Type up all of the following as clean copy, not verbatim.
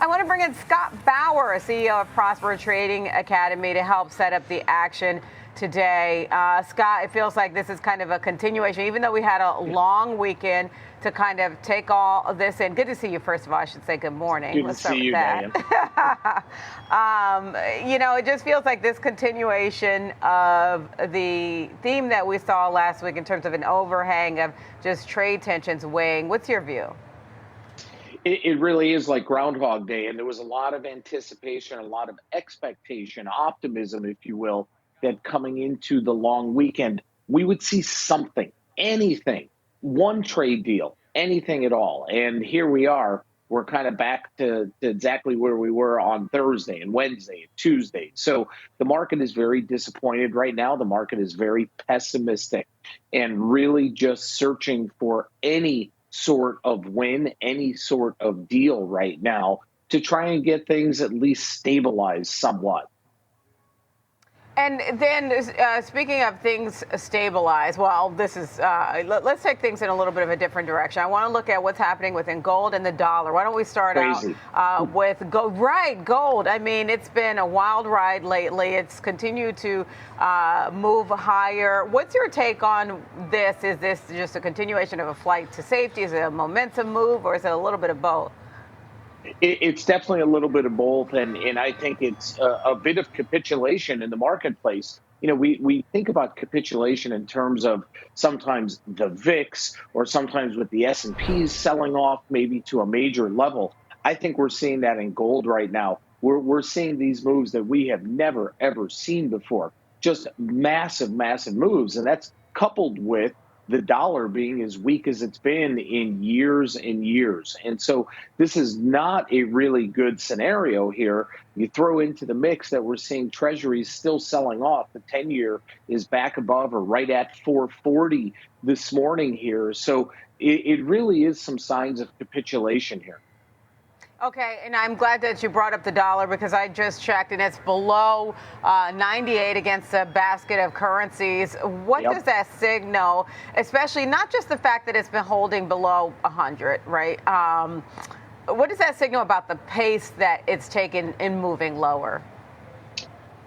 I want to bring in Scott Bauer, CEO of Prosper Trading Academy, to help set up the action today. Scott, it feels like this is kind of a continuation, even though we had a long weekend to kind of take all of this in. Good to see you, first of all. I should say good morning. Good Let's to start see with you, that. It just feels like this continuation of the theme that we saw last week in terms of an overhang of just trade tensions weighing. What's your view? It really is like Groundhog Day, and there was a lot of anticipation, a lot of expectation, optimism, if you will, that coming into the long weekend, we would see something, anything, one trade deal, anything at all. And here we are. We're kind of back to exactly where we were on Thursday and Wednesday and Tuesday. So the market is very disappointed right now. The market is very pessimistic and really just searching for any sort of win, any sort of deal right now to try and get things at least stabilized somewhat. And then, speaking of things stabilize, well, this is let's take things in a little bit of a different direction. I want to look at what's happening within gold and the dollar. Why don't we start out with gold? Right, gold. I mean, it's been a wild ride lately. It's continued to move higher. What's your take on this? Is this just a continuation of a flight to safety? Is it a momentum move, or is it a little bit of both? It's definitely a little bit of both, and I think it's a bit of capitulation in the marketplace. We think about capitulation in terms of sometimes the VIX or sometimes with the S&Ps selling off maybe to a major level. I think we're seeing that in gold right now. We're seeing these moves that we have never, ever seen before, just massive, massive moves. And that's coupled with the dollar being as weak as it's been in years and years. And so this is not a really good scenario here. You throw into the mix that we're seeing treasuries still selling off. The 10-year is back above or right at 440 this morning here. So it really is some signs of capitulation here. Okay, and I'm glad that you brought up the dollar because I just checked and it's below 98 against a basket of currencies. What does that signal, especially not just the fact that it's been holding below 100, right? What does that signal about the pace that it's taken in moving lower?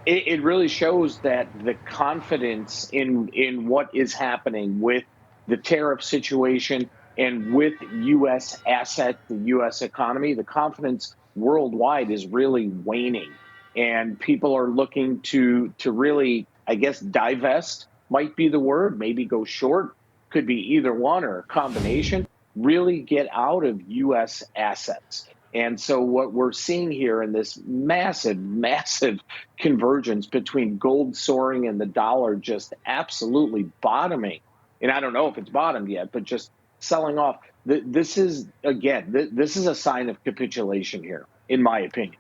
It really shows that the confidence in what is happening with the tariff situation and with U.S. assets, the U.S. economy, the confidence worldwide is really waning. And people are looking to really, I guess, divest might be the word, maybe go short, could be either one or a combination, really get out of U.S. assets. And so what we're seeing here in this massive, massive convergence between gold soaring and the dollar just absolutely bottoming. And I don't know if it's bottomed yet, but just selling off. This is, again, this is a sign of capitulation here, in my opinion.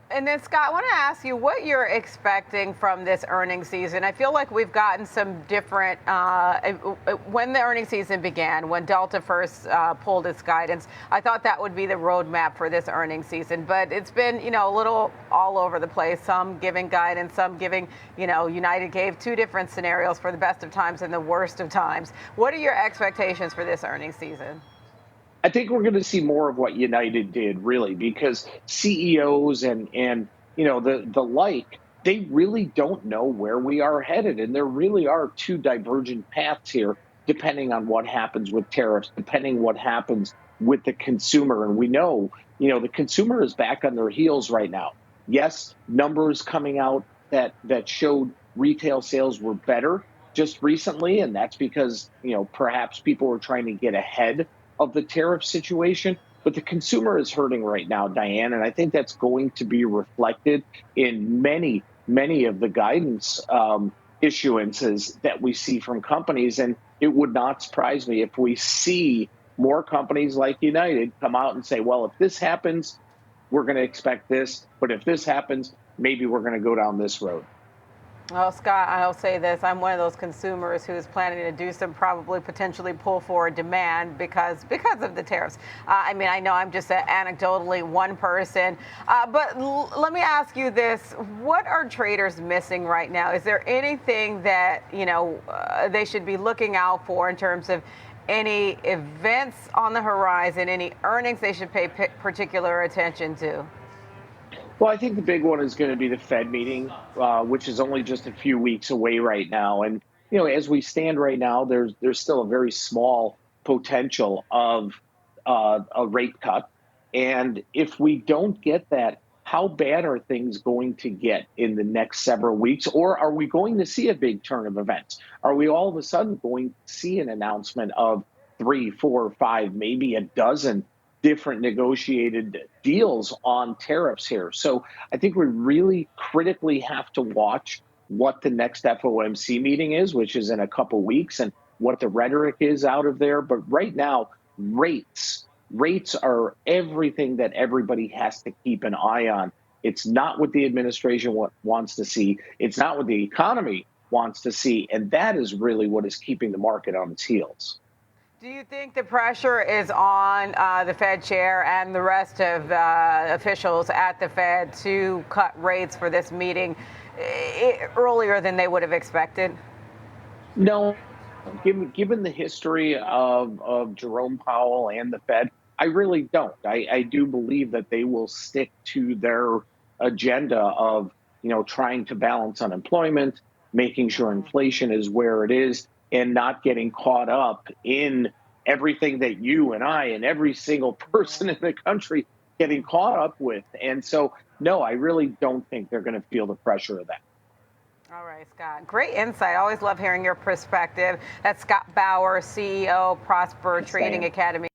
And then, Scott, I want to ask you what you're expecting from this earnings season. I feel like we've gotten some different, when the earnings season began, when Delta first pulled its guidance, I thought that would be the roadmap for this earnings season. But it's been, a little all over the place, some giving guidance, some giving, United gave two different scenarios for the best of times and the worst of times. What are your expectations for this earnings season? I think we're going to see more of what United did, really, because CEOs and the like, they really don't know where we are headed, and there really are two divergent paths here, depending on what happens with tariffs, depending what happens with the consumer. And we know, the consumer is back on their heels right now. Yes, numbers coming out that showed retail sales were better just recently, and that's because perhaps people were trying to get ahead of the tariff situation, but the consumer is hurting right now, Diane, and I think that's going to be reflected in many, many of the guidance issuances that we see from companies. And it would not surprise me if we see more companies like United come out and say, well, if this happens, we're going to expect this, but if this happens, maybe we're going to go down this road. Well, Scott, I'll say this. I'm one of those consumers who's planning to do some probably potentially pull forward demand because of the tariffs. I know I'm just anecdotally one person. But let me ask you this. What are traders missing right now? Is there anything that, they should be looking out for in terms of Any events on the horizon, any earnings they should pay particular attention to? Well, I think the big one is going to be the Fed meeting, which is only just a few weeks away right now. And as we stand right now, there's still a very small potential of a rate cut. And if we don't get that, how bad are things going to get in the next several weeks? Or are we going to see a big turn of events? Are we all of a sudden going to see an announcement of three, four, five, maybe a dozen different negotiated deals on tariffs here? So I think we really critically have to watch what the next FOMC meeting is, which is in a couple weeks, and what the rhetoric is out of there. But right now, rates are everything that everybody has to keep an eye on. It's not what the administration wants to see. It's not what the economy wants to see. And that is really what is keeping the market on its heels. Do you think the pressure is on the Fed chair and the rest of officials at the Fed to cut rates for this meeting earlier than they would have expected? No, given the history of Jerome Powell and the Fed, I really don't. I do believe that they will stick to their agenda of trying to balance unemployment, making sure inflation is where it is, and not getting caught up in everything that you and I and every single person in the country getting caught up with. And so, no, I really don't think they're going to feel the pressure of that. All right, Scott. Great insight. Always love hearing your perspective. That's Scott Bauer, CEO, Prosper Trading Same. Academy.